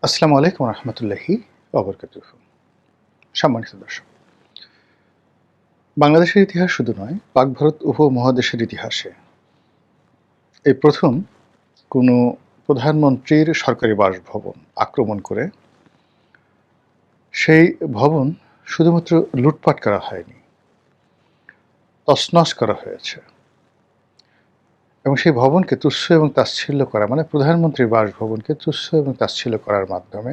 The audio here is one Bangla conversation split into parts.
আসসালামু আলাইকুম রহমতুল্লাহি ওবরকাতুহু। সম্মানিত দর্শক, বাংলাদেশের ইতিহাস শুধু নয়, পাক ভারত উপমহাদেশের ইতিহাসে এই প্রথম কোনো প্রধানমন্ত্রীর সরকারি বাসভবন আক্রমণ করে সেই ভবন শুধুমাত্র লুটপাট করা হয়নি, তছনছ করা হয়েছে। এবং সেই ভবনকে তুচ্ছ এবং তাচ্ছিল্য করা, মানে প্রধানমন্ত্রীর বাসভবনকে তুচ্ছ এবং তাচ্ছিল্য করার মাধ্যমে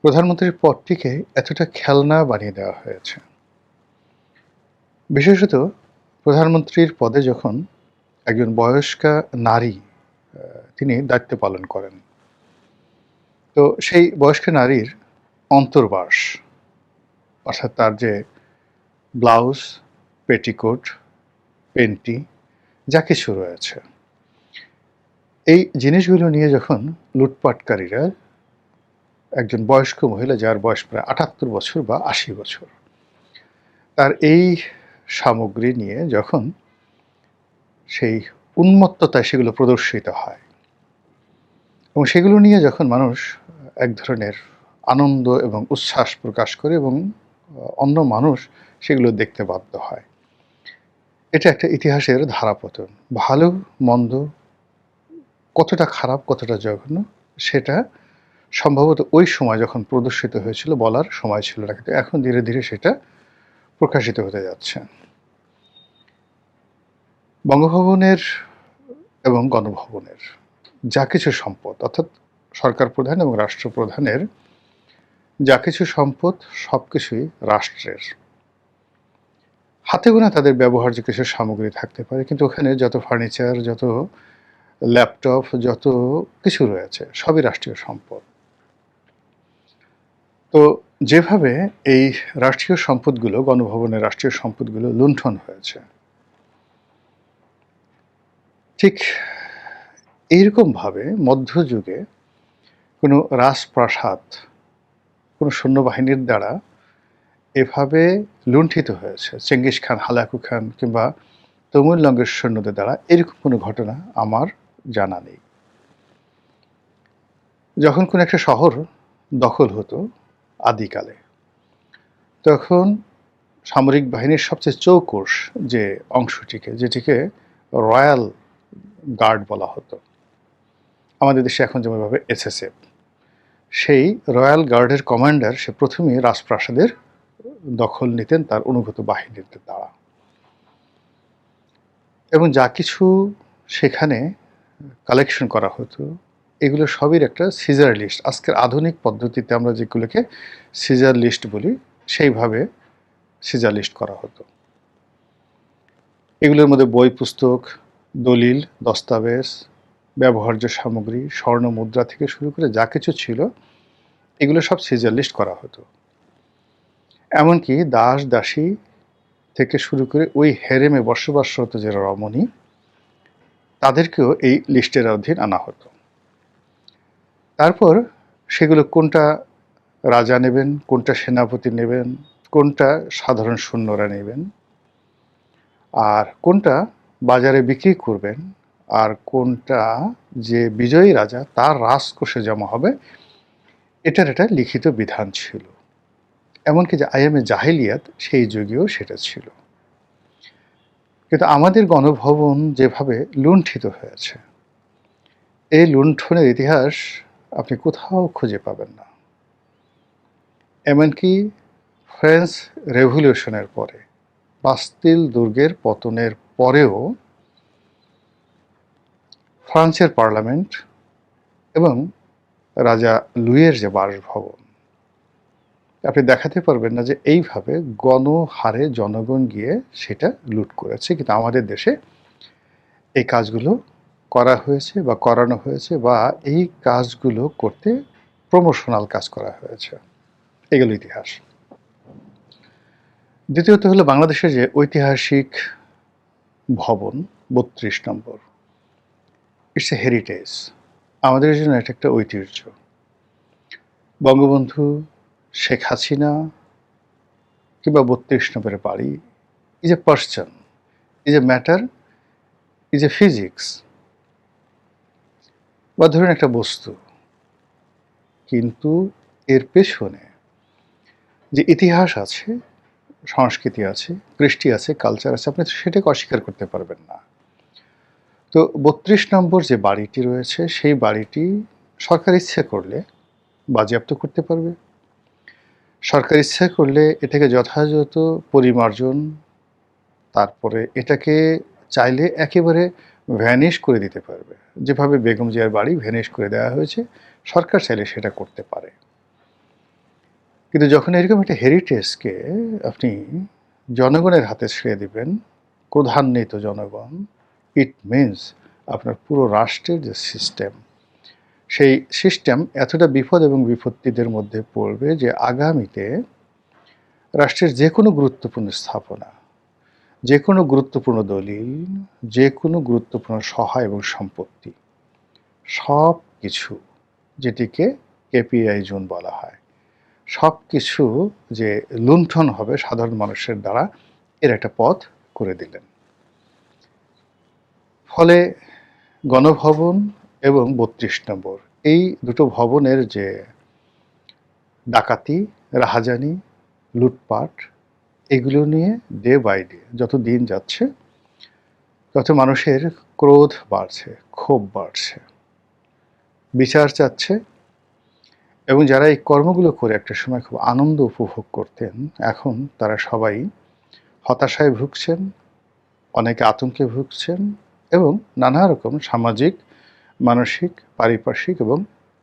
প্রধানমন্ত্রীর পদটিকে এতটা খেলনা বানিয়ে দেওয়া হয়েছে। বিশেষত প্রধানমন্ত্রীর পদে যখন একজন বয়স্কা নারী তিনি দায়িত্ব পালন করেন, তো সেই বয়স্ক নারীর অন্তর্বাস, অর্থাৎ তার যে ব্লাউজ, পেটিকোট, পেন্টি যা কিছু রয়েছে, এই জিনিসগুলো নিয়ে যখন লুটপাটকারীরা একজন বয়স্ক মহিলা, যার বয়স প্রায় ৭৮ বছর বা ৮০ বছর, তার এই সামগ্রী নিয়ে যখন সেই উন্মত্ততায় সেগুলো প্রদর্শিত হয় এবং সেগুলো নিয়ে যখন মানুষ এক ধরনের আনন্দ এবং উচ্ছ্বাস প্রকাশ করে এবং অন্য মানুষ সেগুলো দেখতে বাধ্য হয়, এটা একটা ইতিহাসের ধারাপতন। ভালো মন্দ কতটা খারাপ, কতটা জঘন্য, সেটা সম্ভবত ওই সময় যখন প্রদর্শিত হয়েছিল বলার সময় ছিল না, কিন্তু এখন ধীরে ধীরে সেটা প্রকাশিত হতে যাচ্ছে। বঙ্গভবনের এবং গণভবনের যা কিছু সম্পদ, অর্থাৎ সরকার প্রধান এবং রাষ্ট্রপ্রধানের যা কিছু সম্পদ, সব কিছুই রাষ্ট্রের। হাতে গোনা তাদের ব্যবহার্য কিছু সামগ্রী থাকতে পারে, কিন্তু ওখানে যত ফার্নিচার, যত ল্যাপটপ, যত কিছু রয়েছে সবই রাষ্ট্রীয় সম্পদ। তো যেভাবে এই রাষ্ট্রীয় সম্পদগুলো, গণভবনের রাষ্ট্রীয় সম্পদগুলো লুণ্ঠন হয়েছে, ঠিক এইরকমভাবে মধ্যযুগে কোনো রাজপ্রাসাদ কোনো সৈন্যবাহিনীর দ্বারা এভাবে লুণ্ঠিত হয়েছে, চেঙ্গিস খান, হালাকু খান কিংবা তমুল লঙ্গের সৈন্যদের দ্বারা, এরকম কোনো ঘটনা আমার জানা নেই। যখন কোনো একটা শহর দখল হতো আদিকালে, তখন সামরিক বাহিনীর সবচেয়ে চৌকস যে অংশটিকে, যেটিকে রয়্যাল গার্ড বলা হতো, আমাদের দেশে এখন যেমনভাবে এসএসএফ, সেই রয়্যাল গার্ডের কমান্ডার সে প্রথমেই রাজপ্রাসাদের দখল নিতেন তার অনুগত বাহিনীর দ্বারা, এবং যা কিছু সেখানে কালেকশন করা হতো এগুলো সবই একটা সিজার লিস্ট। আজকের আধুনিক পদ্ধতিতে আমরা যেগুলোকে সিজার লিস্ট বলি, সেইভাবে সিজার লিস্ট করা হতো। এগুলোর মধ্যে বই, পুস্তক, দলিল, দস্তাবেজ, ব্যবহার্য সামগ্রী, স্বর্ণ মুদ্রা থেকে শুরু করে যা কিছু ছিল এগুলো সব সিজার লিস্ট করা হতো। এমনকি দাস দাসী থেকে শুরু করে ওই হেরেমে বসবাসরত যে রমণী, তাদেরকেও এই লিস্টের অধীন আনা হতো। তারপর সেগুলো কোনটা রাজা নেবেন, কোনটা সেনাপতি নেবেন, কোনটা সাধারণ সৈন্যরা নেবেন, আর কোনটা বাজারে বিক্রি করবেন, আর কোনটা যে বিজয়ী রাজা তার রাজকোষে জমা হবে, এটার একটা লিখিত বিধান ছিল। এমনকি যে আইয়ামে জাহিলিয়াত, সেই যুগেও সেটা ছিল। কিন্তু আমাদের গণভবন যেভাবে লুণ্ঠিত হয়েছে, এই লুণ্ঠনের ইতিহাস আপনি কোথাও খুঁজে পাবেন না। এমনকি ফ্রেঞ্চ রেভলিউশনের পরে, বাস্তিল দুর্গের পতনের পরেও ফ্রান্সের পার্লামেন্ট এবং রাজা লুইয়ের যে বাসভবন, আপনি দেখাতে পারবেন না যে এইভাবে গণহারে জনগণ গিয়ে সেটা লুট করেছে। কিন্তু আমাদের দেশে এই কাজগুলো করা হয়েছে বা করানো হয়েছে, বা এই কাজগুলো করতে প্রমোশনাল কাজ করা হয়েছে। এগুলো ইতিহাস। দ্বিতীয়ত হলো বাংলাদেশের যে ঐতিহাসিক ভবন ৩২ নম্বর, ইটস এ হেরিটেজ। আমাদের জন্য এটা একটা ঐতিহ্য। বঙ্গবন্ধু শেখ হাসিনা কিংবা ৩২ নম্বরের বাড়ি is a person, is a matter, is a physics, বা ধরুন একটা বস্তু, কিন্তু এর পেছনে যে ইতিহাস আছে, সংস্কৃতি আছে, কৃষ্টি আছে, কালচার আছে, আপনি সেটাকে অস্বীকার করতে পারবেন না। তো ৩২ নম্বর যে বাড়িটি রয়েছে, সেই বাড়িটি সরকার ইচ্ছে করলে বাজেয়াপ্ত করতে পারবে। সরকার ইচ্ছা করলে এটাকে যথাযথ পরিমার্জন, তারপরে এটাকে চাইলে একেবারে ভ্যানিশ করে দিতে পারবে। যেভাবে বেগম জিয়ার বাড়ি ভ্যানিশ করে দেওয়া হয়েছে, সরকার চাইলে সেটা করতে পারে। কিন্তু যখন এরকম একটা হেরিটেজকে আপনি জনগণের হাতে ছেড়ে দিবেন, ক্রোধান্বিত জনগণ, ইট মিনস আপনার পুরো রাষ্ট্রের যে সিস্টেম, সেই সিস্টেম এতটা বিপদ এবং বিপত্তিদের মধ্যে পড়বে যে আগামীতে রাষ্ট্রের যে কোনো গুরুত্বপূর্ণ স্থাপনা, যে কোনো গুরুত্বপূর্ণ দলিল, যে কোনো গুরুত্বপূর্ণ সহায় এবং সম্পত্তি, সব কিছু, যেটিকে কেপিআই জোন বলা হয়, সব কিছু যে লুণ্ঠন হবে সাধারণ মানুষের দ্বারা, এর একটা পথ করে দিলেন। ফলে গণভবন এবং ৩২ নম্বর, এই দুটো ভবনের যে ডাকাতি, রাহাজানি, লুটপাট, এগুলো নিয়ে ডে বাই ডে যত দিন যাচ্ছে তত মানুষের ক্রোধ বাড়ছে, ক্ষোভ বাড়ছে, বিচার চাচ্ছে। এবং যারা এই কর্মগুলো করে একটা সময় খুব আনন্দ উপভোগ করতেন, এখন তারা সবাই হতাশায় ভুগছেন, অনেকে আতঙ্কে ভুগছেন এবং নানা রকম সামাজিক, মানসিক, পারিপার্শ্বিক এবং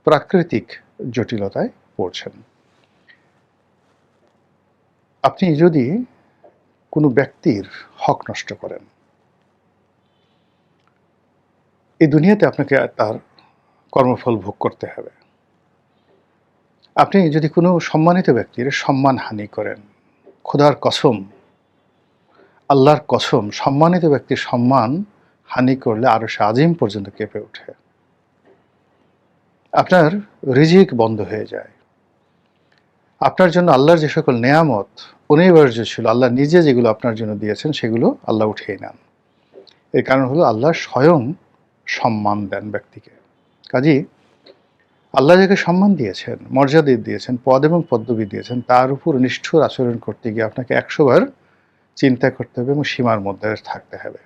প্রাকৃতিক জটিলতায় পড়ছেন। আপনি যদি কোনো ব্যক্তির হক নষ্ট করেন, এই দুনিয়াতে আপনাকে তার কর্মফল ভোগ করতে হবে। আপনি যদি কোনো সম্মানিত ব্যক্তির সম্মানহানি করেন, খোদার কসম, আল্লাহর কসম, সম্মানিত ব্যক্তির সম্মান হানি করলে আরশে আজিম পর্যন্ত কেঁপে ওঠে। আপনার রিজিক বন্ধ হয়ে যায়। আপনার জন্য আল্লাহর যে সকল নেয়ামত অনিবার্য ছিল, আল্লাহ নিজে যেগুলো আপনার জন্য দিয়েছেন, সেগুলো আল্লাহ উঠিয়ে নেন। এর কারণ হলো আল্লাহ স্বয়ং সম্মান দেন ব্যক্তিকে। কাজেই আল্লাহ যাকে সম্মান দিয়েছেন, মর্যাদা দিয়েছেন, পদ এবং পদবি দিয়েছেন, তার উপর নিষ্ঠুর আচরণ করতে গিয়ে আপনাকে ১০০ বার চিন্তা করতে হবে এবং সীমার মধ্যে থাকতে হবে।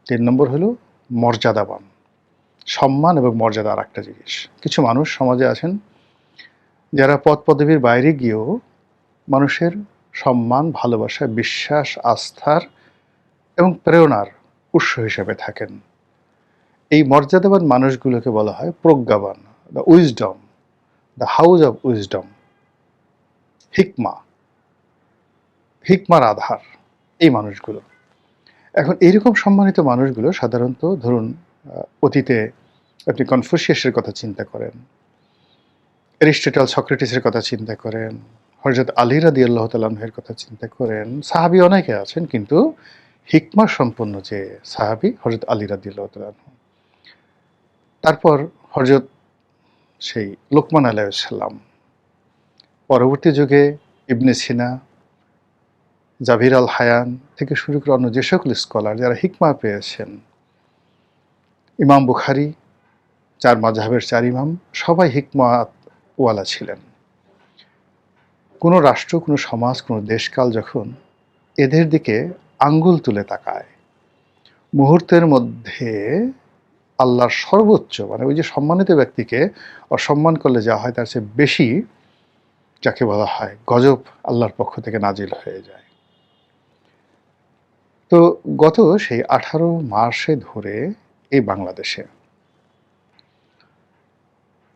৩ নম্বর হলো মর্যাদাবান। সম্মান এবং মর্যাদা আর একটা জিনিস। কিছু মানুষ সমাজে আছেন যারা পদ পদবীর বাইরে গিয়েও মানুষের সম্মান, ভালোবাসা, বিশ্বাস, আস্থার এবং প্রেরণার উৎস হিসেবে থাকেন। এই মর্যাদাবান মানুষগুলোকে বলা হয় প্রজ্ঞাবান, the wisdom, the house of wisdom, হিকমা, হিকমার আধার, এই মানুষগুলো। এখন এইরকম সম্মানিত মানুষগুলো সাধারণত ধরুন অতীতে আপনি কনফুসিয়াসের কথা চিন্তা করেন, অ্যারিস্টটল, সক্রেটিসের কথা চিন্তা করেন, হযরত আলী রাদিয়াল্লাহু তাআলা আনহুর কথা চিন্তা করেন, সাহাবী অনেকে আছেন, কিন্তু হিকমা সম্পন্ন যে সাহাবী হযরত আলী রাদিয়াল্লাহু তাআলা আনহু। তারপর হযরত সেই লোকমান আলাইহিস সালাম, পরবর্তী যুগে ইবনে সিনা, জাভির আল হায়ান থেকে শুরু করে অন্য যে সকল স্কলার যারা হিকমা পেয়েছেন, ইমাম বুখারী, ৪ মাযহাবের ৪ ইমাম, সবাই হিকমাওয়ালা ছিলেন। কোনো রাষ্ট্র, কোনো সমাজ, কোনো দেশকাল যখন এদের দিকে আঙ্গুল তুলে তাকায়, মুহূর্তের মধ্যে আল্লাহর সর্বোচ্চ, মানে ওই যে সম্মানিত ব্যক্তিকে অসম্মান করলে যা হয় তার চেয়ে বেশি, যাকে বলা হয় গজব, আল্লাহর পক্ষ থেকে নাজিল হয়ে যায়। তো গত সেই 18 মাসে ধরে এই বাংলাদেশে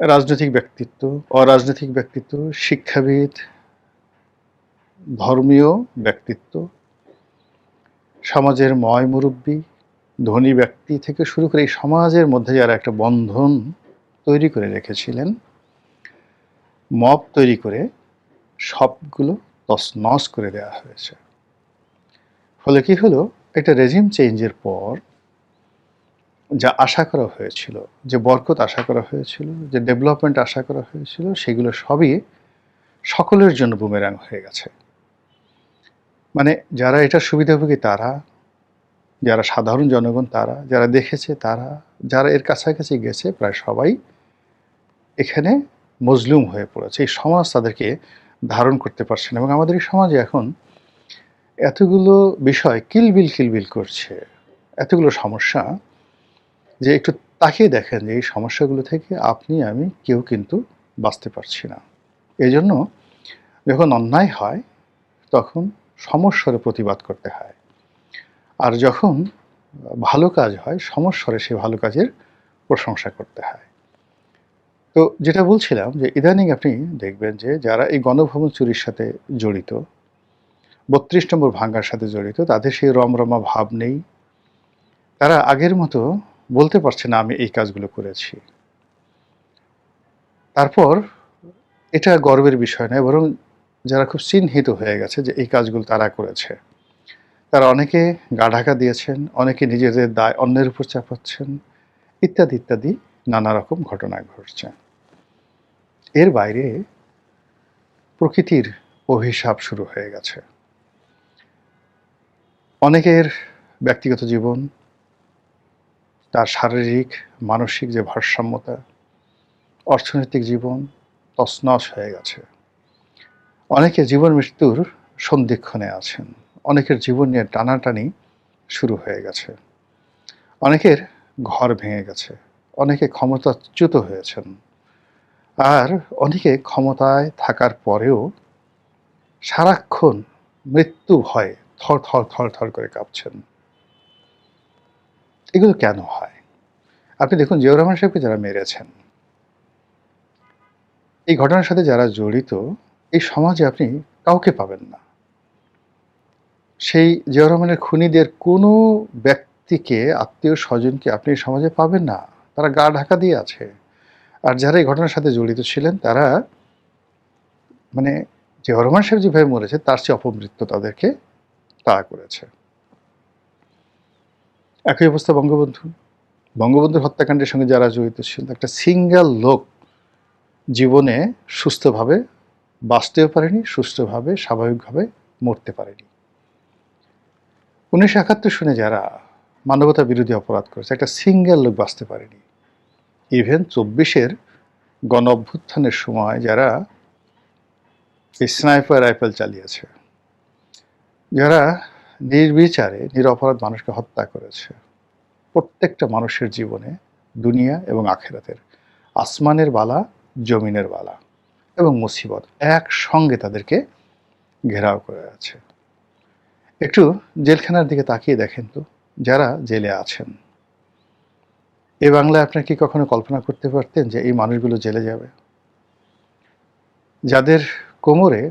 রাজনৈতিক ব্যক্তিত্ব, অরাজনৈতিক ব্যক্তিত্ব, শিক্ষাবিদ, ধর্মীয় ব্যক্তিত্ব, সমাজের ময় মুরব্বী, ধনী ব্যক্তি থেকে শুরু করে এই সমাজের মধ্যে যারা একটা বন্ধন তৈরি করে রেখেছিলেন, মব তৈরি করে সবগুলো তছনছ করে দেওয়া হয়েছে। ফলে কি হলো, একটা রেজিম চেঞ্জের পর যা আশা করা হয়েছিল, যে বরকত আশা করা হয়েছিল, যে ডেভেলপমেন্ট আশা করা হয়েছিল, সেগুলো সবই সকলের জন্য বুমেরাং হয়ে গেছে। মানে যারা এটা সুবিধাভোগী তারা, যারা সাধারণ জনগণ তারা, যারা দেখেছে তারা, যারা এর কাছাকাছি গেছে প্রায় সবাই এখানে মজলুম হয়ে পড়েছে। এই সমাজ তাদেরকে ধারণ করতে পারছে না এবং আমাদের এই সমাজে এখন এতগুলো বিষয় কিলবিল করছে, এতগুলো সমস্যা যে একটু তাকিয়ে দেখেন যে এই সমস্যাগুলো থেকে আপনি আমি কেউ কিন্তু বাঁচতে পারছি না। এজন্য যখন অন্যায় হয় তখন সমস্বরে প্রতিবাদ করতে হয়। আর যখন ভালো কাজ হয় সমস্বরে সেই ভালো কাজের প্রশংসা করতে হয়। তো যেটা বলছিলাম যে ইদানিং আপনি দেখবেন যে যারা এই গণভবন চুরির সাথে জড়িত, ৩২ নম্বর ভাঙার সাথে জড়িত, তাদের সেই রমরমা ভাব নেই। তারা আগের মতো বলতে পারছে না আমি এই কাজগুলো করেছি। তারপর এটা গর্বের বিষয় নয়, বরং যারা খুব চিহ্নিত হয়ে গেছে যে এই কাজগুলো তারা করেছে, তারা অনেকে গা ঢাকা দিয়েছেন, অনেকে নিজেদের দায় অন্যের উপর চাপাচ্ছেন, ইত্যাদি নানা রকম ঘটনা ঘটছে। এর বাইরে প্রকৃতির অভিশাপ শুরু হয়ে গেছে। অনেকের ব্যক্তিগত জীবন, তার শারীরিক মানসিক যে ভারসাম্যতা, অর্থনৈতিক জীবন তছনছ হয়ে গেছে। অনেকে জীবন মৃত্যুর সন্ধিক্ষণে আছেন, অনেকের জীবন নিয়ে টানাটানি শুরু হয়ে গেছে, অনেকের ঘর ভেঙে গেছে, অনেকে ক্ষমতাচ্যুত হয়েছেন, আর অনেকে ক্ষমতায় থাকার পরেও সারাক্ষণ মৃত্যু ভয়ে থর করে কাঁপছেন। এগুলো কেন হয়? আপনি দেখুন জিয়াউর রহমান সাহেবকে যারা মেরেছেন, এই ঘটনার সাথে যারা জড়িত, এই সমাজে আপনি কাউকে পাবেন না। সেই জিয়াউর রহমানের খুনিদের কোনো ব্যক্তিকে, আত্মীয় স্বজনকে আপনি এই সমাজে পাবেন না। তারা গা ঢাকা দিয়ে আছে। আর যারা এই ঘটনার সাথে জড়িত ছিলেন তারা মানে জিয়াউর রহমান সাহেব যেভাবে মরেছে তার চেয়ে অপমৃত্যু তাদেরকে তাড়া করেছে। একই অবস্থা বঙ্গবন্ধু। বঙ্গবন্ধুর হত্যাকাণ্ডের সঙ্গে যারা জড়িত ছিল, একটা সিঙ্গেল লোক জীবনে সুস্থভাবে বাঁচতেও পারেনি, সুস্থভাবে স্বাভাবিকভাবে মরতে পারেনি। ১৯৭১ সনে যারা মানবতা বিরোধী অপরাধ করেছে, একটা সিঙ্গেল লোক বাঁচতে পারেনি। ইভেন ২৪-এর গণ অভ্যুত্থানের সময় যারা স্নাইপার রাইফেল চালিয়েছে, যারা নির্বিচারে নিরপরাধ মানুষকে হত্যা করেছে, প্রত্যেকটা মানুষের জীবনে দুনিয়া এবং আখেরাতের, আসমানের বালা, জমিনের বালা এবং মুসিবত একসঙ্গে তাদেরকে ঘেরাও করে আছে। একটু জেলখানার দিকে তাকিয়ে দেখেন তো, যারা জেলে আছেন, এ বাংলায় আপনার কি কখনো কল্পনা করতে পারতেন যে এই মানুষগুলো জেলে যাবে? যাদের কোমরে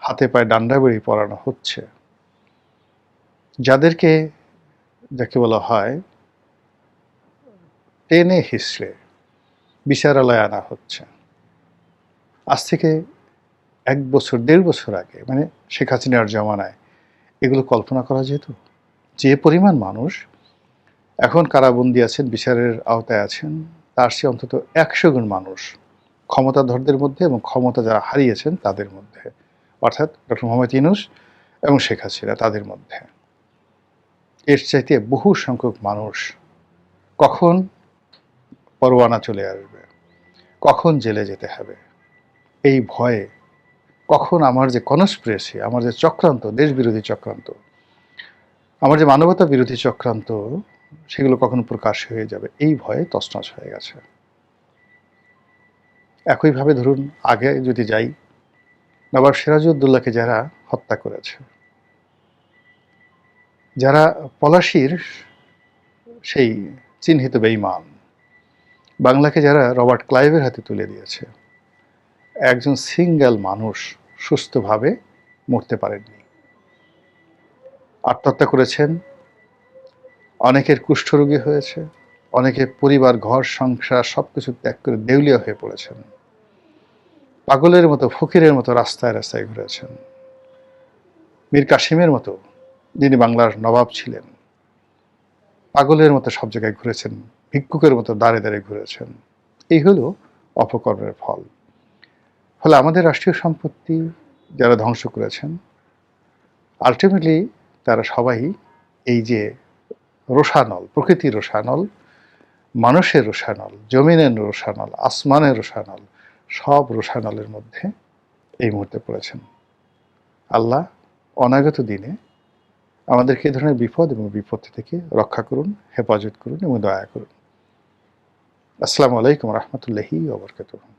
হাতে পায়ে ডান্ডাবেড়ি পরানো হচ্ছে, যাদেরকে যাকে বলা হয় টেনে হিসড়ে বিচারালয়ে আনা হচ্ছে, আজ থেকে ১ বছর ১.৫ বছর আগে, মানে শেখ হাসিনার জমানায় এগুলো কল্পনা করা যেত? যে পরিমাণ মানুষ এখন কারাবন্দী আছেন, বিচারের আওতায় আছেন, তার চেয়ে অন্তত ১০০ গুণ মানুষ ক্ষমতাধরদের মধ্যে এবং ক্ষমতা যারা হারিয়েছেন তাদের মধ্যে, অর্থাৎ ডক্টর মোহাম্মদ ইউনূস এবং শেখ হাসিনা তাদের মধ্যে। এর চাইতে বহু সংখ্যক মানুষ কখন পরোয়ানা চলে আসবে, কখন জেলে যেতে হবে, এই ভয়ে, কখন আমার যে কনস্পিরেসি, আমার যে চক্রান্ত, দেশবিরোধী চক্রান্ত, আমার যে মানবতা বিরোধী চক্রান্ত, সেগুলো কখন প্রকাশ হয়ে যাবে, এই ভয়ে তছনছ হয়ে গেছে। একইভাবে ধরুন আগে যদি যাই, নবাব সিরাজউদ্দৌলাকে যারা হত্যা করেছে, যারা পলাশীর সেই চিহ্নিত বেঈমান, বাংলাকে যারা রবার্ট ক্লাইভের হাতে তুলে দিয়েছে, একজন সিঙ্গেল মানুষ সুস্থভাবে মরতে পারেননি। আত্মহত্যা করেছেন, অনেকের কুষ্ঠরোগী হয়েছে, অনেকে পরিবার, ঘর, সংসার সবকিছু ত্যাগ করে দেউলিয়া হয়ে পড়েছেন, পাগলের মতো, ফকিরের মতো রাস্তায় রাস্তায় ঘুরেছেন। মীর কাসিমের মতো, যিনি বাংলার নবাব ছিলেন, পাগলের মতো সব জায়গায় ঘুরেছেন, ভিক্ষুকের মতো দাঁড়ে ঘুরেছেন। এই হলো অপকর্মের ফল। ফলে আমাদের রাষ্ট্রীয় সম্পত্তি যারা ধ্বংস করেছেন, আলটিমেটলি তারা সবাই এই যে রোষানল, প্রকৃতির রোষানল, মানুষের রোষানল, জমিনের রোষানল, আসমানের রোষানল, সব রোষানলের মধ্যে এই মুহূর্তে পড়েছেন। আল্লাহ অনাগত দিনে আমাদেরকে এই ধরনের বিপদ এবং বিপত্তি থেকে রক্ষা করুন, হেফাজত করুন এবং দয়া করুন। আসসালামু আলাইকুম রহমতুল্লাহি ওয়া বারাকাতুহু।